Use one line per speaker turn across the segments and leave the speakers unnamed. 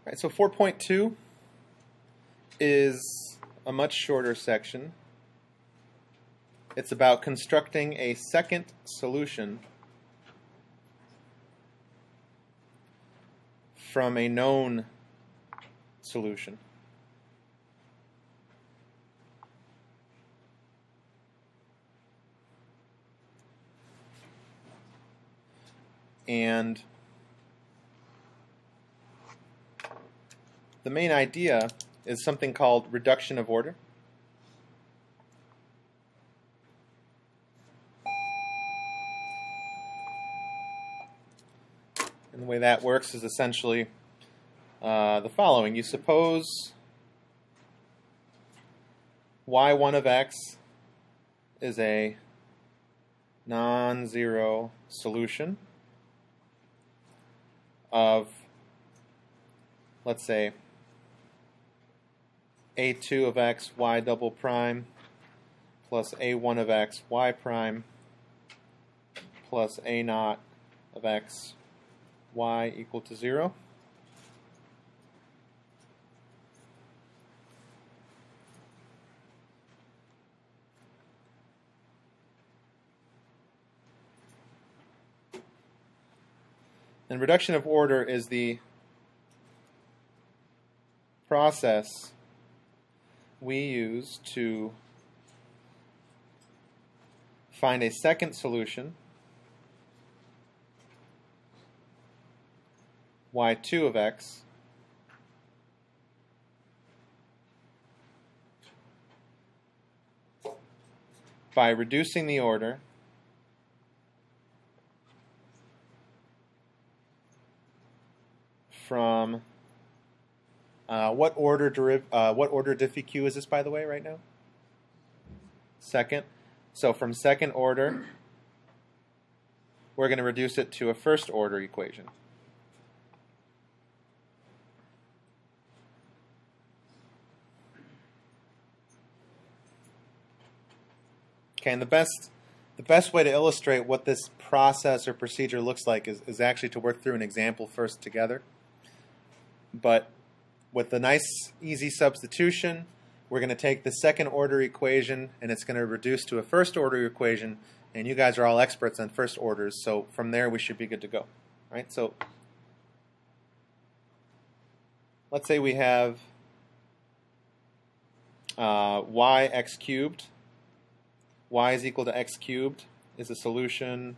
Right, so 4.2 is a much shorter section. It's about constructing a second solution from a known solution. And the main idea is something called reduction of order. And the way that works is essentially the following. You suppose y1 of x is a non-zero solution of, let's say, a2 of x y double prime plus a1 of x y prime plus a naught of x y equal to 0. And reduction of order is the process we use to find a second solution, y2 of x, by reducing the order from what order diffie-q is this, by the way, right now? Second. So from second order, we're going to reduce it to a first order equation. Okay, and the best way to illustrate what this process or procedure looks like is actually to work through an example first together. But with the nice, easy substitution, we're going to take the second order equation and it's going to reduce to a first order equation. And you guys are all experts on first orders, so from there we should be good to go. Right? So let's say we have yx cubed. Y is equal to x cubed is a solution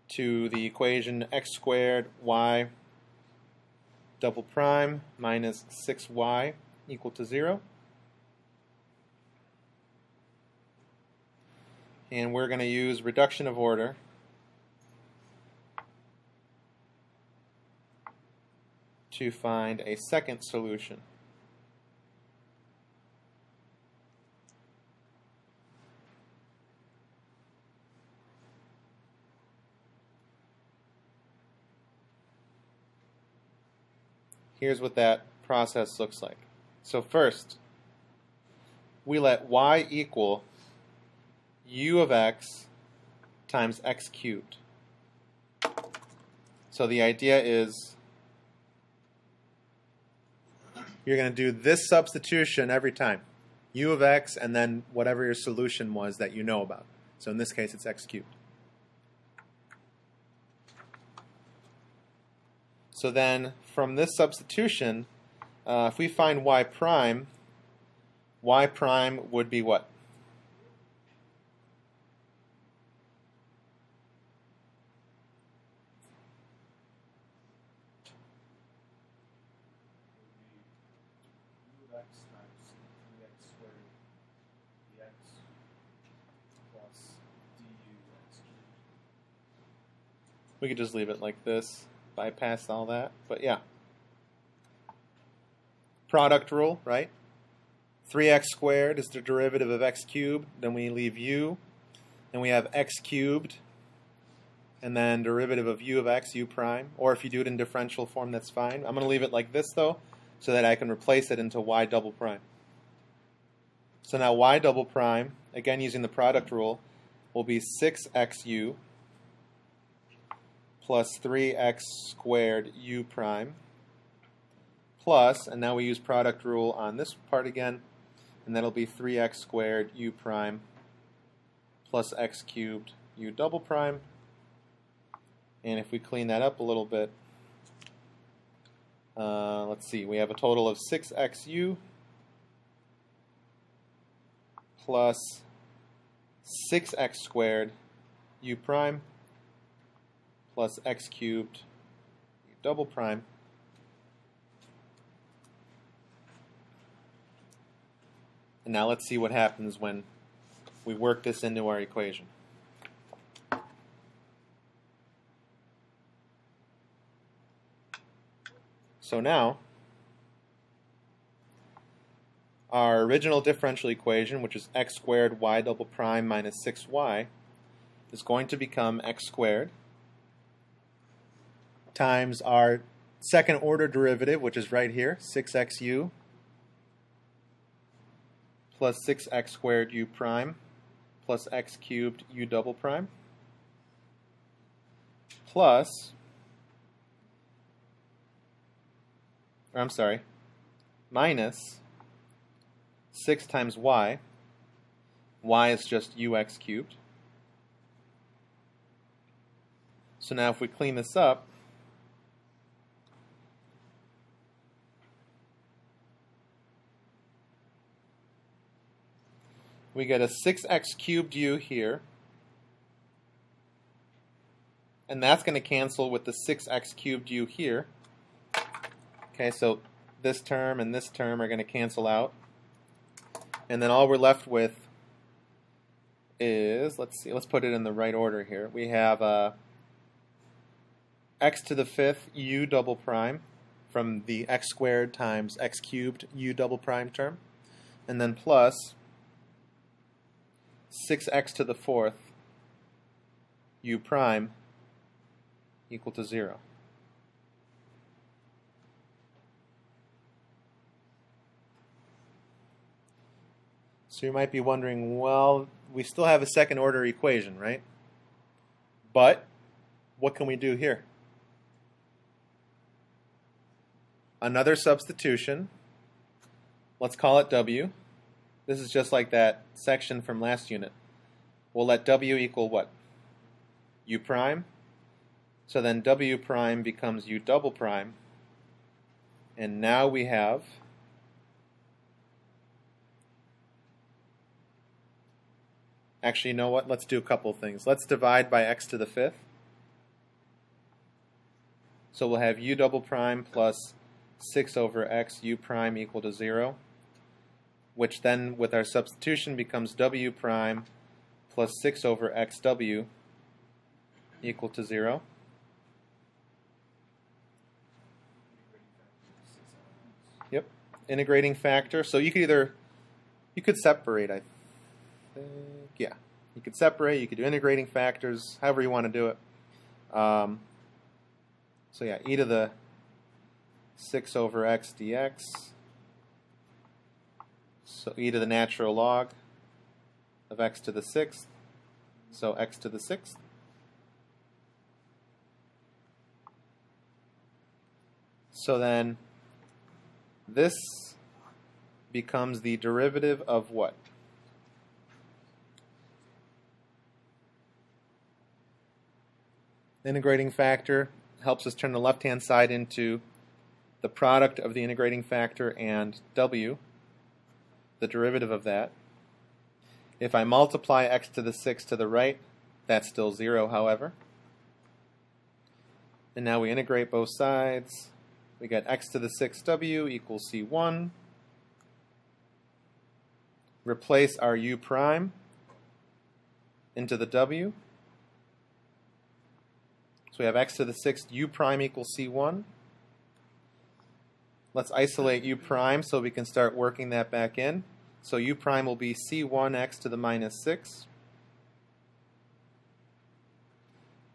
to the equation x squared y double prime minus 6y equal to 0. And we're going to use reduction of order to find a second solution. Here's what that process looks like. So first, we let y equal u of x times x cubed. So the idea is you're going to do this substitution every time. U of x and then whatever your solution was that you know about. So in this case, it's x cubed. So then, from this substitution, if we find y prime would be what?
U of x times 3x squared dx plus du x cubed.
We could just leave it like this. Bypass all that, but yeah. Product rule, right? 3x squared is the derivative of x cubed. Then we leave u. Then we have x cubed. And then derivative of u of x, u prime. Or if you do it in differential form, that's fine. I'm going to leave it like this, though, so that I can replace it into y double prime. So now y double prime, again using the product rule, will be 6xu plus 3x squared u prime plus, and now we use product rule on this part again, and that'll be 3x squared u prime plus x cubed u double prime. And if we clean that up a little bit, let's see, we have a total of 6xu plus 6x squared u prime plus x cubed u double prime. And now let's see what happens when we work this into our equation. So now, our original differential equation, which is x squared y double prime minus 6y, is going to become x squared times our second order derivative, which is right here, 6xu plus 6x squared u prime plus x cubed u double prime plus, minus 6 times y. Y is just ux cubed. So now if we clean this up, we get a 6x cubed u here, and that's going to cancel with the 6x cubed u here. Okay, so this term and this term are going to cancel out. And then all we're left with is, let's put it in the right order here. We have x to the fifth u double prime from the x squared times x cubed u double prime term, and then plus 6x to the fourth u prime equal to 0. So you might be wondering, well, we still have a second order equation, right? But what can we do here? Another substitution. Let's call it w. This is just like that section from last unit. We'll let w equal what? U prime. So then w prime becomes u double prime. And now we have actually, you know what? Let's do a couple things. Let's divide by x to the fifth. So we'll have u double prime plus 6 over x u prime equal to 0, which then with our substitution becomes w prime plus 6 over xw equal to 0. Yep, integrating factor. So you could separate, I think. Yeah, you could separate, you could do integrating factors, however you want to do it. So yeah, e to the 6 over x dx. So e to the natural log of x to the sixth. So x to the sixth. So then this becomes the derivative of what? Integrating factor helps us turn the left-hand side into the product of the integrating factor and w, the derivative of that. If I multiply x to the sixth to the right, that's still 0, however. And now we integrate both sides. We get x to the sixth w equals c1. Replace our u prime into the w. So we have x to the sixth u prime equals c1. Let's isolate u prime so we can start working that back in. So u prime will be c1x to the minus 6.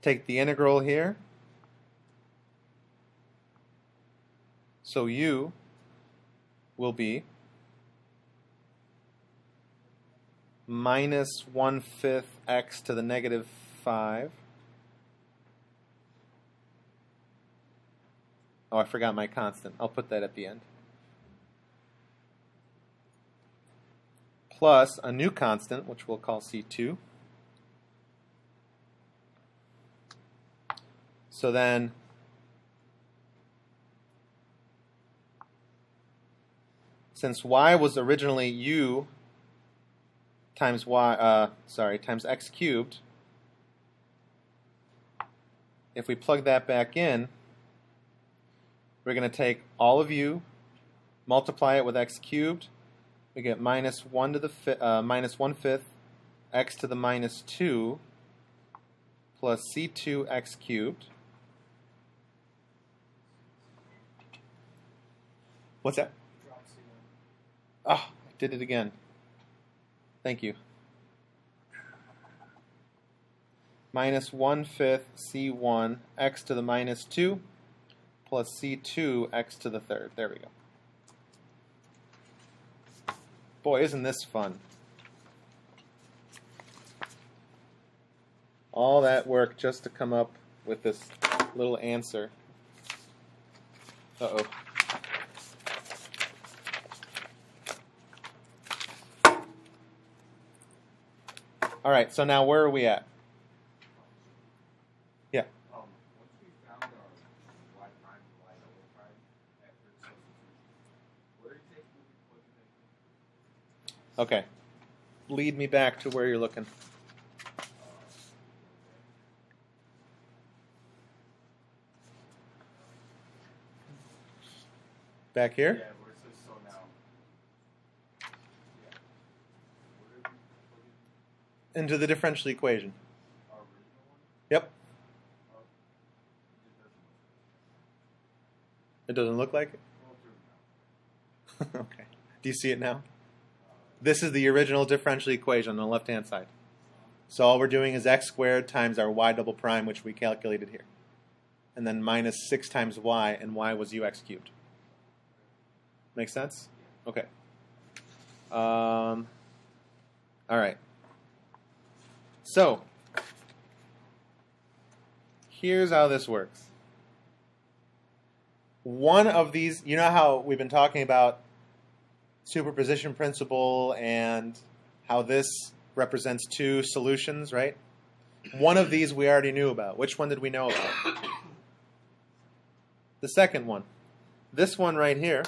Take the integral here. So u will be minus 1/5 x to the negative 5 Oh, I forgot my constant. I'll put that at the end. Plus a new constant, which we'll call C2. So then since y was originally u times times x cubed, if we plug that back in, we're going to take all of u, multiply it with x cubed. We get minus 1/5 x to the minus 2 plus c2 x cubed. What's that? Oh, I did it again. Thank you. Minus 1/5 c1 x to the minus 2 plus c2 x to the third. There we go. Boy, isn't this fun. All that work just to come up with this little answer. Uh-oh. All right, so now where are we at? Yeah.
Once we found our y prime and y double prime after substitution, where exactly would we plug it in?
Okay. Lead me back to where you're looking. Back here?
Yeah, where it says so now. Yeah. Where did we plug it in?
Into the differential equation.
Our original one?
Yep.
Oh, it doesn't look like
It doesn't look like
it.
it?
Well, through now.
Okay. Do you see it now? This is the original differential equation on the left-hand side. So all we're doing is x squared times our y double prime, which we calculated here. And then minus 6 times y, and y was ux cubed. Make sense? Okay. All right. So, here's how this works. One of these, you know how we've been talking about superposition principle and how this represents two solutions, right? One of these we already knew about. Which one did we know about? The second one. This one right here.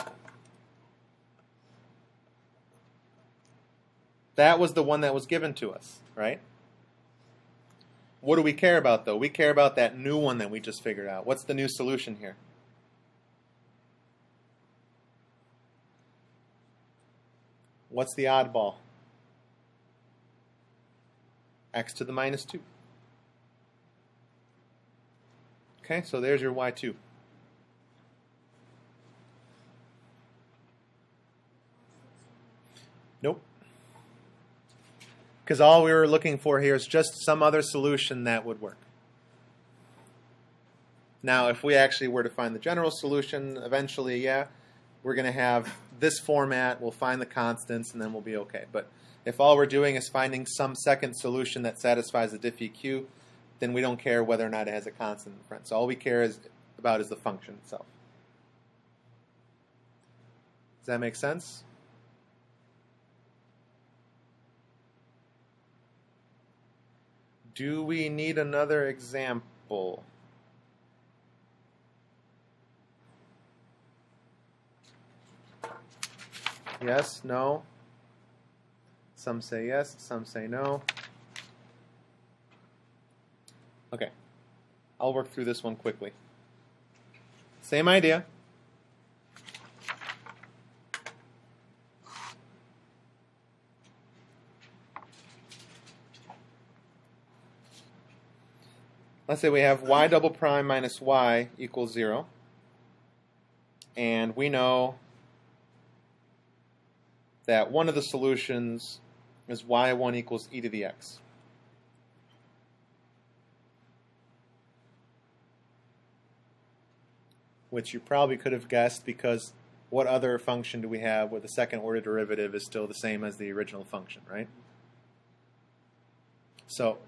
That was the one that was given to us, right? What do we care about, though? We care about that new one that we just figured out. What's the new solution here? What's the oddball? X to the minus 2. Okay, so there's your y2. Nope. Because all we were looking for here is just some other solution that would work. Now, if we actually were to find the general solution, eventually, yeah, we're going to have this format, we'll find the constants, and then we'll be okay. But if all we're doing is finding some second solution that satisfies the diff EQ, then we don't care whether or not it has a constant in front. So all we care about is the function itself. Does that make sense? Do we need another example? Yes, no? Some say yes, some say no. Okay, I'll work through this one quickly. Same idea. Let's say we have y double prime minus y equals 0. And we know that one of the solutions is y1 equals e to the x. Which you probably could have guessed, because what other function do we have where the second order derivative is still the same as the original function, right? So,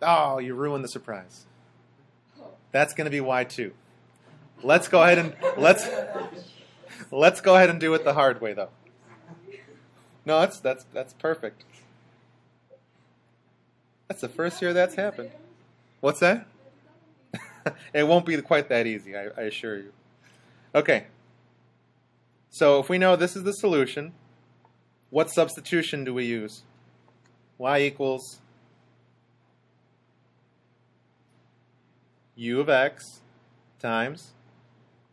oh, you ruined the surprise. That's going to be y2. let's go ahead and let's go ahead and do it the hard way, though. No, that's perfect. That's the first year that's happened. What's that? It won't be quite that easy, I assure you. Okay. So if we know this is the solution, what substitution do we use? Y equals u of x times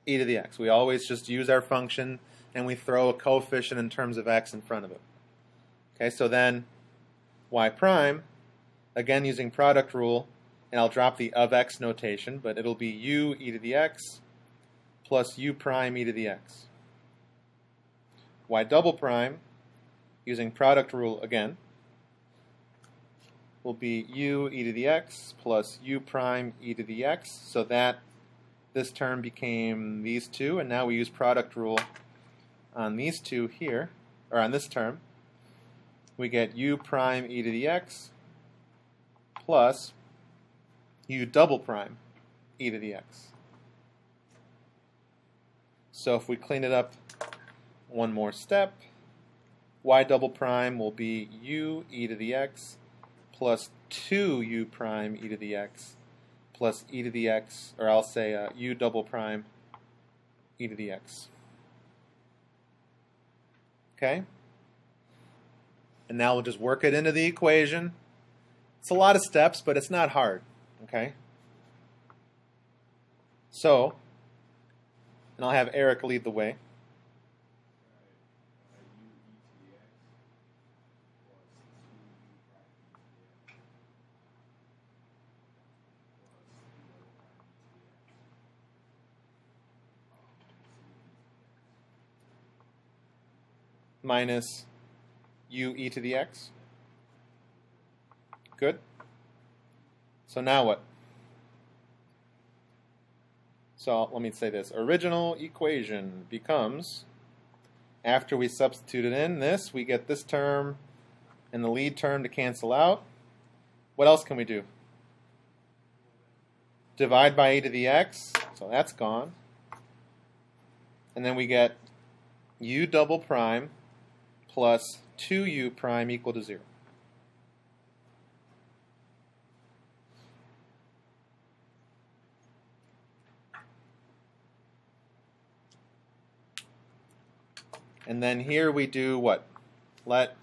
e to the x. We always just use our function and we throw a coefficient in terms of x in front of it. Okay, so then y prime, again using product rule, and I'll drop the of x notation, but it'll be u e to the x plus u prime e to the x. Y double prime, using product rule again, will be u e to the x plus u prime e to the x. So that this term became these two, and now we use product rule on these two here, or on this term. We get u prime e to the x plus u double prime e to the x. So if we clean it up one more step, y double prime will be u e to the x plus 2u prime e to the x plus e to the x, or I'll say u double prime e to the x. Okay? And now we'll just work it into the equation. It's a lot of steps, but it's not hard. Okay? So, and I'll have Eric lead the way. Minus u e to the x. Good. So now what? So let me say this. Original equation becomes, after we substitute it in this, we get this term and the lead term to cancel out. What else can we do? Divide by e to the x, so that's gone. And then we get u double prime plus 2u prime equal to 0. And then here we do what? Let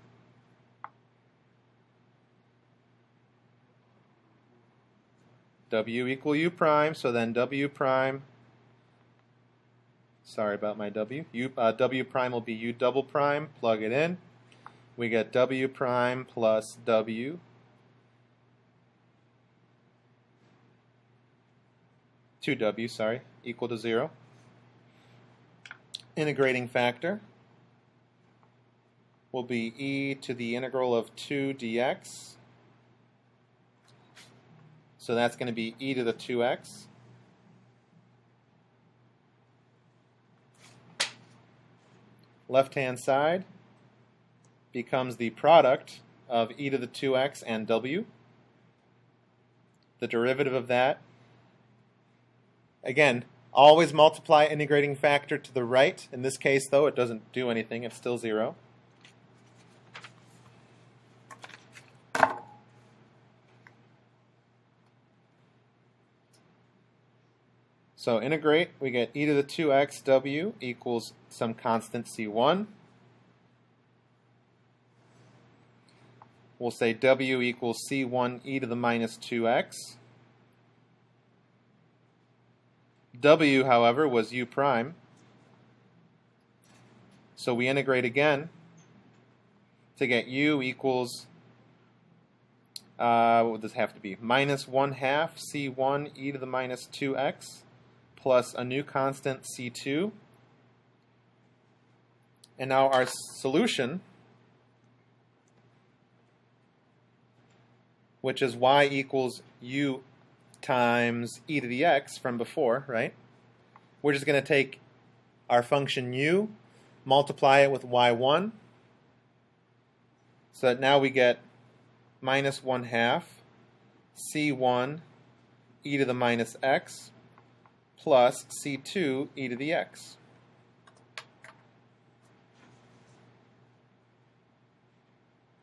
w equal u prime, so then w prime, sorry about my w, w prime will be u double prime, plug it in. We get w prime plus w 2w, sorry, equal to 0. Integrating factor will be e to the integral of 2 dx. So that's going to be e to the 2x. Left-hand side becomes the product of e to the 2x and w. The derivative of that. Again, always multiply integrating factor to the right. In this case, though, it doesn't do anything. It's still 0. So integrate, we get e to the 2x w equals some constant c1. We'll say w equals c1 e to the minus 2x. W, however, was u prime. So we integrate again to get u equals, what would this have to be? Minus 1/2 c1 e to the minus 2x plus a new constant c2. And now our solution, which is y equals u times e to the x from before, right? We're just going to take our function u, multiply it with y1, so that now we get minus 1/2 c1 e to the minus x plus c2 e to the x.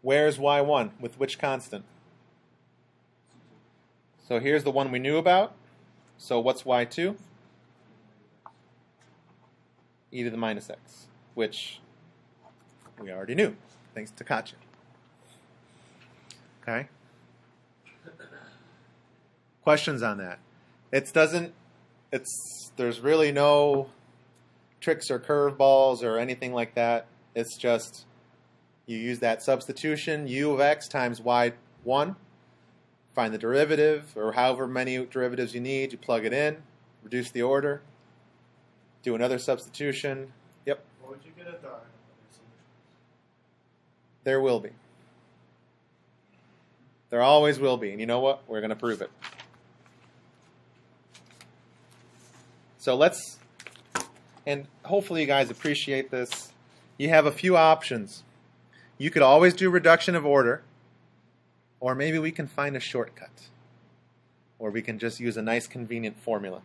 Where's y1? With which constant? So here's the one we knew about. So what's y2? E to the minus x, which we already knew, thanks to Katya. Okay? Questions on that? There's really no tricks or curveballs or anything like that. It's just you use that substitution, u of x times y1, find the derivative, or however many derivatives you need, you plug it in, reduce the order, do another substitution. Yep.
What would you get a dot in other solutions?
There will be. There always will be. And you know what? We're going to prove it. So let's, and hopefully you guys appreciate this. You have a few options. You could always do reduction of order, or maybe we can find a shortcut, or we can just use a nice convenient formula.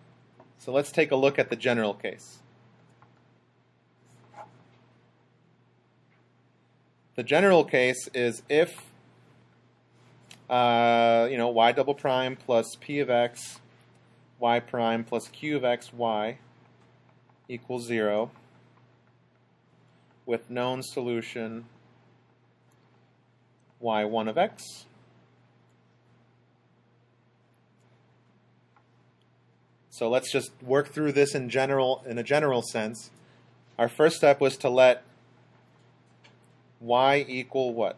So let's take a look at the general case. The general case is if y double prime plus p of x, y prime plus q of x, y equals 0 with known solution y1 of x. So let's just work through this in a general sense. Our first step was to let y equal what?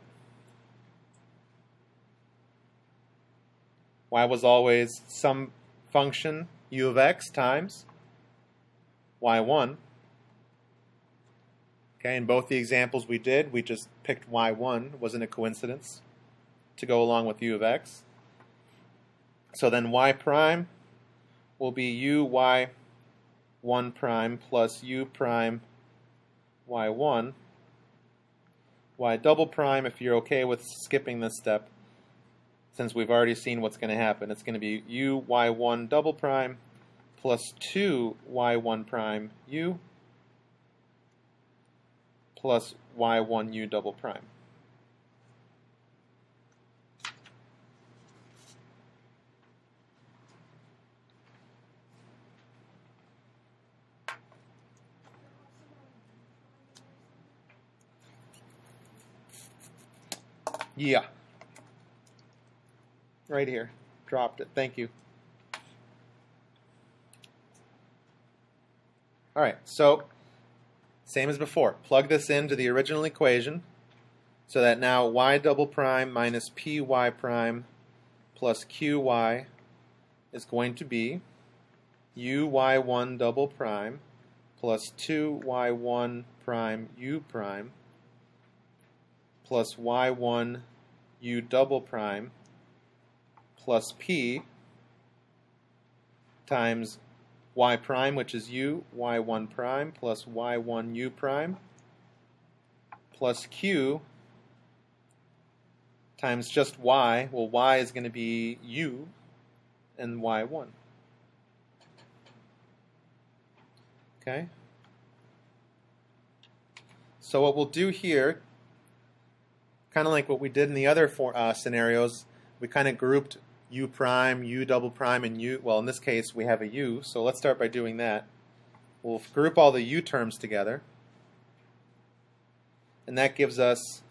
Y was always some function u of x times y1. Okay, in both the examples we did, we just picked y1. It wasn't a coincidence to go along with u of x. So then y prime will be u y1 prime plus u prime y1. Y double prime, if you're okay with skipping this step, since we've already seen what's going to happen, it's going to be u y1 double prime plus 2 y1 prime u plus y1 u double prime. Yeah. Right here. Dropped it. Thank you. All right, so same as before. Plug this into the original equation so that now y double prime minus py prime plus qy is going to be u y1 double prime plus 2 y1 prime u prime plus y1 u double prime plus p times y prime, which is u, y1 prime plus y1 u prime plus q times just y. Well, y is going to be u and y1. Okay? So what we'll do here, kind of like what we did in the other scenarios, we kind of grouped u prime, u double prime, and u. Well, in this case, we have a u, so let's start by doing that. We'll group all the u terms together, and that gives us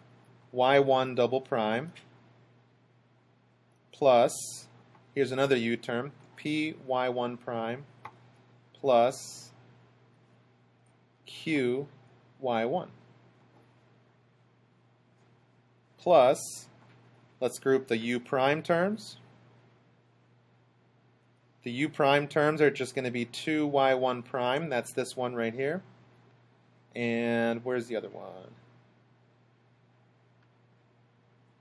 y1 double prime plus, here's another u term, p y1 prime plus q y1 plus, let's group the u prime terms. The u prime terms are just going to be 2 y1 prime. That's this one right here. And where's the other one?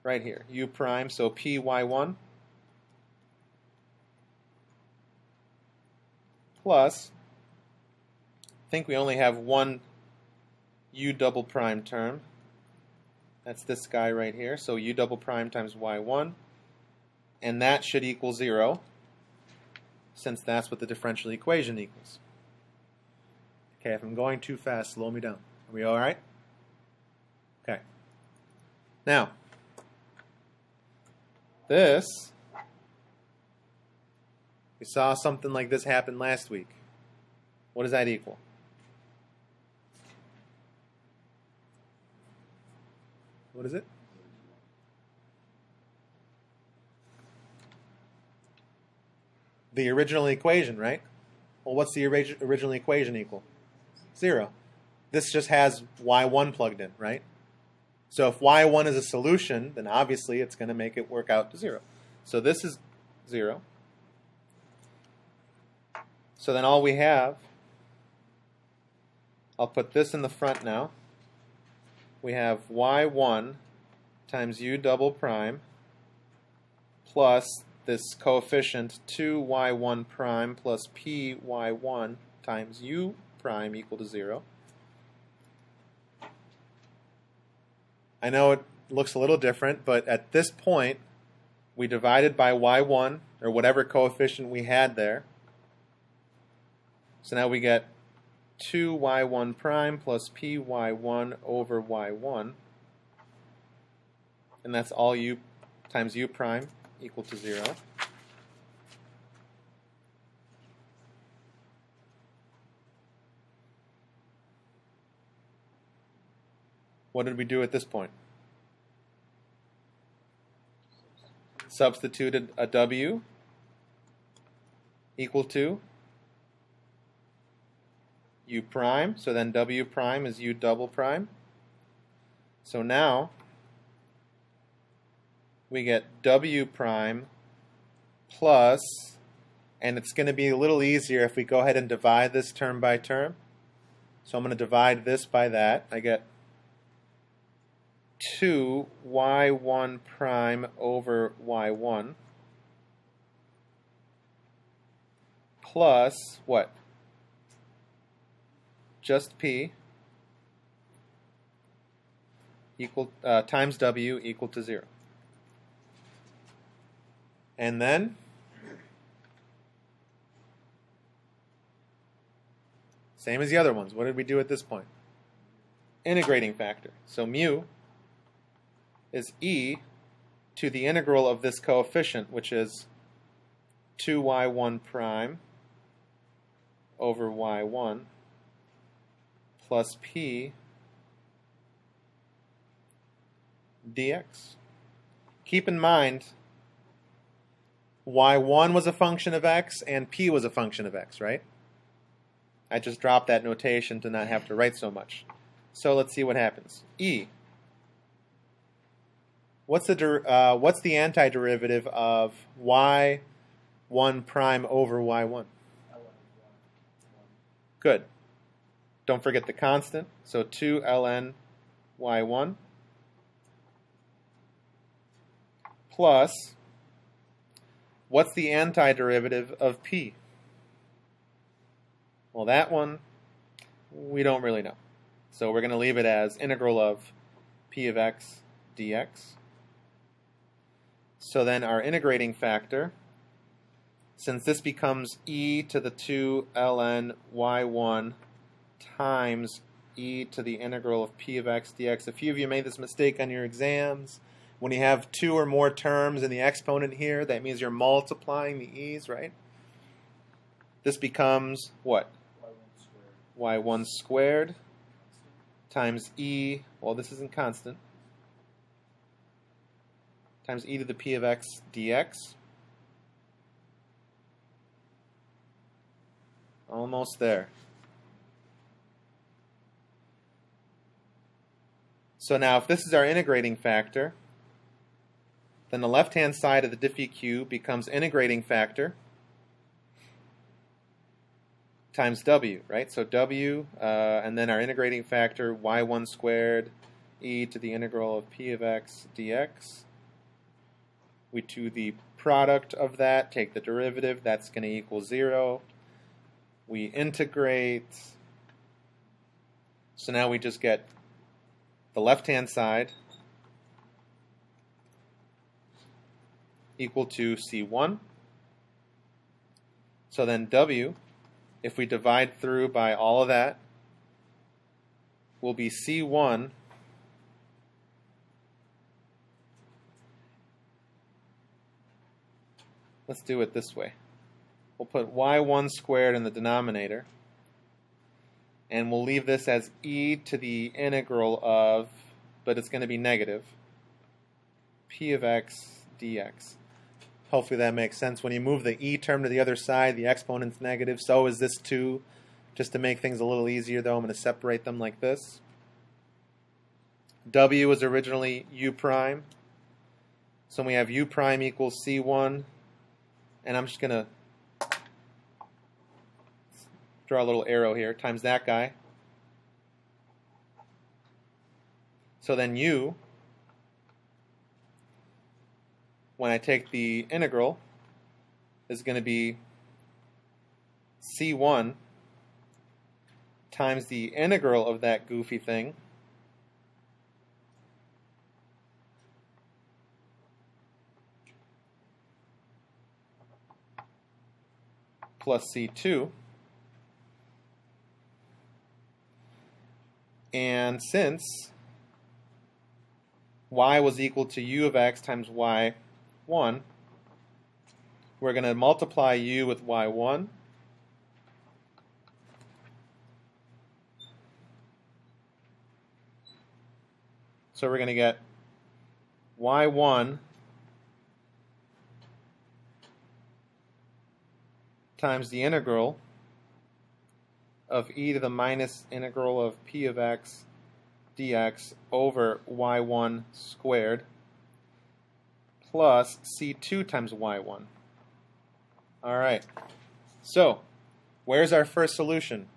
Right here. U prime, so p y1 plus, I think we only have one u double prime term. That's this guy right here. So u double prime times y1. And that should equal 0. since that's what the differential equation equals. Okay, if I'm going too fast, slow me down. Are we all right? Okay. Now, this, we saw something like this happen last week. What does that equal? What is it? The original equation, right? Well, what's the original equation equal? 0. This just has y1 plugged in, right? So if y1 is a solution, then obviously it's going to make it work out to 0. So this is 0. So then all we have, I'll put this in the front now. We have y1 times u double prime plus this coefficient 2y1 prime plus py1 times u prime equal to 0. I know it looks a little different, but at this point, we divided by y1, or whatever coefficient we had there. So now we get 2y1 prime plus py1 over y1. And that's all u times u prime equal to 0. What did we do at this point? Substituted a w equal to u prime, so then w prime is u double prime. So now we get w prime plus, and it's going to be a little easier if we go ahead and divide this term by term. So I'm going to divide this by that. I get 2y1 prime over y1 plus what? Just p equal times w equal to 0. And then same as the other ones. What did we do at this point? Integrating factor. So mu is e to the integral of this coefficient, which is 2y1 prime over y1 plus p dx. Keep in mind, y1 was a function of x and p was a function of x, right? I just dropped that notation to not have to write so much. So let's see what happens. E. What's the antiderivative of y1 prime over y1? Good. Don't forget the constant. So 2 ln y1 plus, what's the antiderivative of p? Well, that one, we don't really know. So we're going to leave it as integral of p of x dx. So then our integrating factor, since this becomes e to the 2 ln y1 times e to the integral of p of x dx. A few of you made this mistake on your exams. When you have 2 or more terms in the exponent here, that means you're multiplying the e's, right? This becomes what? y1 squared times e, well, this isn't constant, times e to the p of x dx. Almost there. So now if this is our integrating factor, then the left-hand side of the diff EQ becomes integrating factor times w, right? So w, and then our integrating factor, y1 squared, e to the integral of p of x dx. We do the product of that, take the derivative, that's going to equal 0. We integrate. So now we just get the left-hand side equal to c1. So then w, if we divide through by all of that, will be c1 let's do it this way. We'll put y1 squared in the denominator, and we'll leave this as e to the integral of, but it's going to be negative, p of x dx. Hopefully that makes sense. When you move the e term to the other side, the exponent's negative. So is this 2. Just to make things a little easier, though, I'm going to separate them like this. W was originally u prime. So we have u prime equals c1. And I'm just going to draw a little arrow here, times that guy. So then u, when I take the integral, is going to be c1 times the integral of that goofy thing plus c2. And since y was equal to u of x times y1, we're going to multiply u with y1. So we're going to get y1 times the integral of e to the minus integral of p of x dx over y1 squared plus c2 times y1. All right. So, where's our first solution?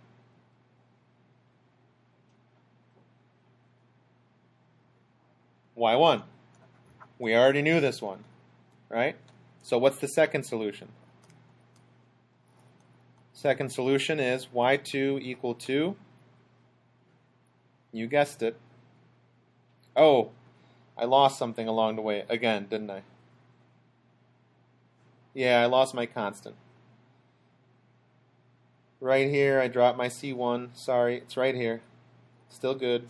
y1. We already knew this one, right? So what's the second solution? Second solution is y2 equal to, you guessed it. Oh, I lost something along the way again, didn't I? Yeah, I lost my constant. Right here, I dropped my c1. Sorry, it's right here. Still good,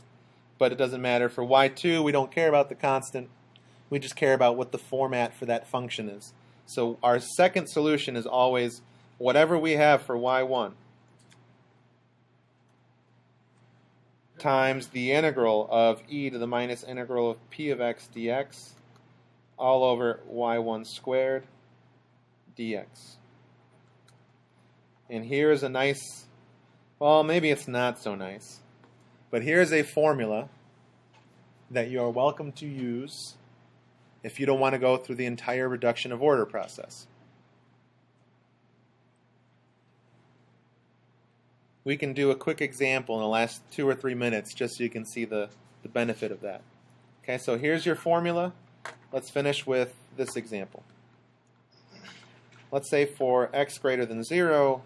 but it doesn't matter. For y2, we don't care about the constant. We just care about what the format for that function is. So our second solution is always whatever we have for y1 times the integral of e to the minus integral of p of x dx all over y1 squared dx. And here is a nice, well, maybe it's not so nice, but here's a formula that you are welcome to use if you don't want to go through the entire reduction of order process. We can do a quick example in the last 2 or 3 minutes just so you can see the benefit of that. Okay, so here's your formula. Let's finish with this example. Let's say for x greater than 0,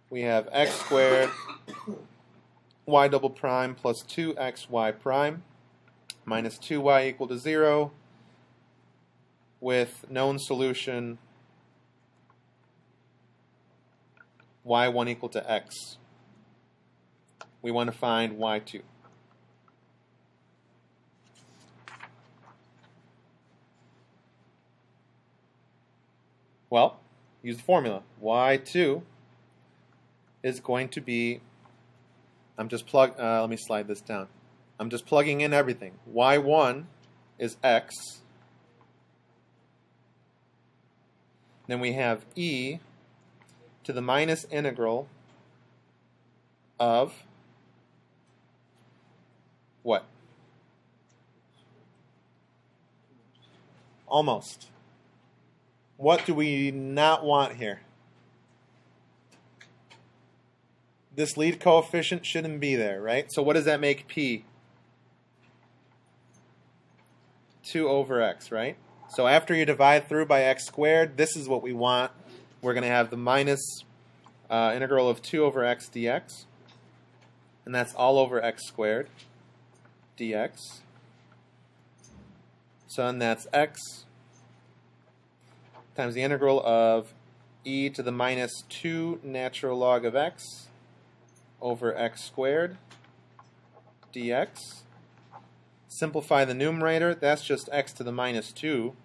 we have x squared y double prime plus 2xy prime minus 2y equal to 0 with known solution y1 equal to x. We want to find y2. Well, use the formula. y2 is going to be, let me slide this down. I'm just plugging in everything. y1 is x. Then we have e to the minus integral of what? Almost. What do we not want here? This lead coefficient shouldn't be there, right? So what does that make p? 2 over x, right? So after you divide through by x squared, this is what we want. We're going to have the minus integral of 2 over x dx. And that's all over x squared dx. So then that's x times the integral of e to the minus 2 natural log of x over x squared dx. Simplify the numerator. That's just x to the minus 2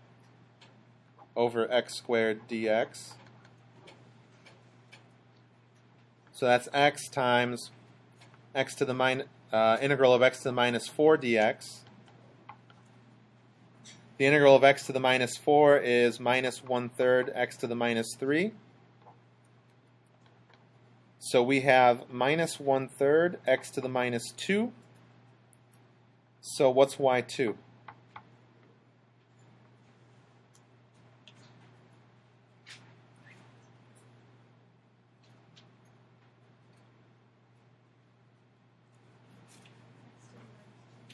over x squared dx. So that's x times x to the integral of x to the minus 4 dx. The integral of x to the minus 4 is minus 1/3 x to the minus 3. So we have minus 1/3 x to the minus 2. So what's y2?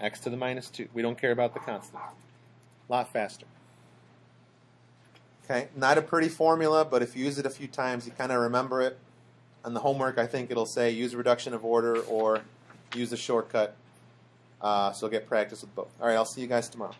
X to the minus 2. We don't care about the constant. A lot faster. Okay, not a pretty formula, but if you use it a few times, you kind of remember it. On the homework, I think it'll say use reduction of order or use the shortcut. So you'll get practice with both. All right, I'll see you guys tomorrow.